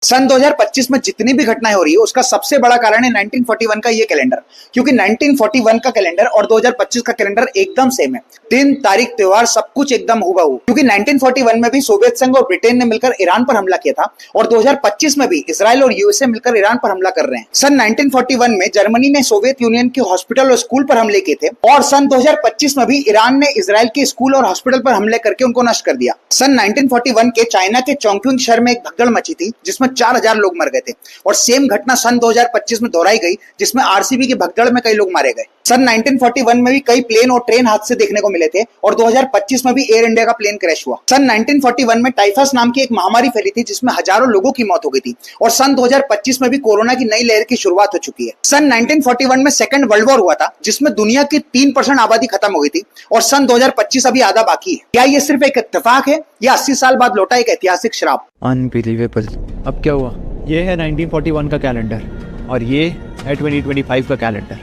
सन 2025 में जितनी भी घटनाएं हो रही है उसका सबसे बड़ा कारण है 1941 का ये कैलेंडर, क्योंकि 1941 का कैलेंडर और 2025 का कैलेंडर एकदम सेम है। दिन, तारीख, त्योहार सब कुछ एकदम हूबहू, क्योंकि 1941 में भी सोवियत संघ और ब्रिटेन ने मिलकर ईरान पर हमला किया था और 2025 में भी इजराइल और यूएसए मिलकर ईरान पर हमला कर रहे हैं। सन 1941 में जर्मनी ने सोवियत यूनियन के हॉस्पिटल और स्कूल पर हमले किए थे और सन 2025 में भी ईरान ने इजराइल के स्कूल और हॉस्पिटल पर हमले करके उनको नष्ट कर दिया। सन 1941 के चाइना के चोंगक्विंग शहर में एक भगदड़ मची थी जिसमें 4000 लोग मर गए थे और सेम घटना सन 2025 में दोहराई गई जिसमें आरसीबी की भगदड़ में कई लोग मारे गए। सन 1941 में भी कई प्लेन और ट्रेन हादसे देखने को मिले थे और 2025 में भी एयर इंडिया का प्लेन क्रैश हुआ। सन 1941 में टाइफस नाम की एक महामारी फैली थी जिसमें हजारों लोगों की मौत हो गई थी और सन 2025 में भी कोरोना की नई लहर की शुरुआत हो चुकी है। सन 1941 में सेकंड वर्ल्ड वॉर हुआ था जिसमें दुनिया की 3% आबादी खत्म हो गई थी और सन 2025 अभी आधा बाकी है। क्या ये सिर्फ एक इत्तेफाक है या 80 साल बाद लौटा एक ऐतिहासिक श्राप? अनबिलीवेबल। अब क्या हुआ? ये है 1941 का कैलेंडर और ये है 2025 का calendar.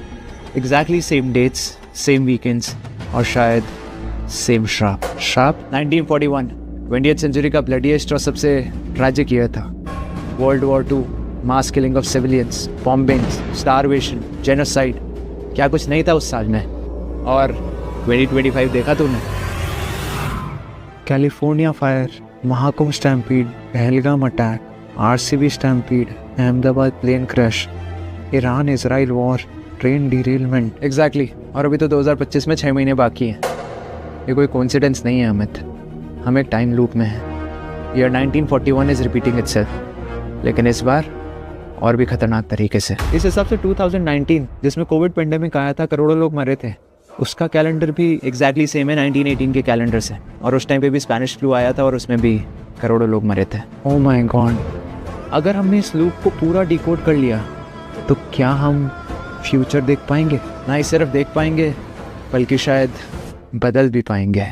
Exactly same dates, same weekends और शायद सेम श्राप। 1941 20th सेंचुरी का ब्लडीएस्ट और सबसे ट्रैजिक ईयर था। World war 2, mass killing of civilians, bombings, starvation, genocide, क्या कुछ नहीं था उस साल में। और 2025 देखा तूने? California fire, Mahakumbh stampede, Pahalgam attack, RCB stampede, Ahmedabad plane crash, Iran Israel war, train derailment. Exactly. और अभी तो 2025 में 6 महीने बाकी हैं। ये कोई कोइंसिडेंस नहीं है अमित, हम एक टाइम लूप में हैं। ईयर 1941 इज रिपीटिंग इटसेल्फ, लेकिन इस बार और भी खतरनाक तरीके से। इस हिसाब से 2019 जिसमें कोविड पेंडेमिक आया था, करोड़ों लोग मरे थे, उसका कैलेंडर भी एग्जैक्टली सेम है 1918 के कैलेंडर से। और उस टाइम पे भी स्पेनिश फ्लू आया था और उसमें भी करोड़ों लोग मरे थे। ओह माय गॉड, अगर हमने इस लूप को पूरा डिकोड कर लिया तो क्या हम फ्यूचर देख पाएंगे? ना ही सिर्फ देख पाएंगे बल्कि शायद बदल भी पाएंगे।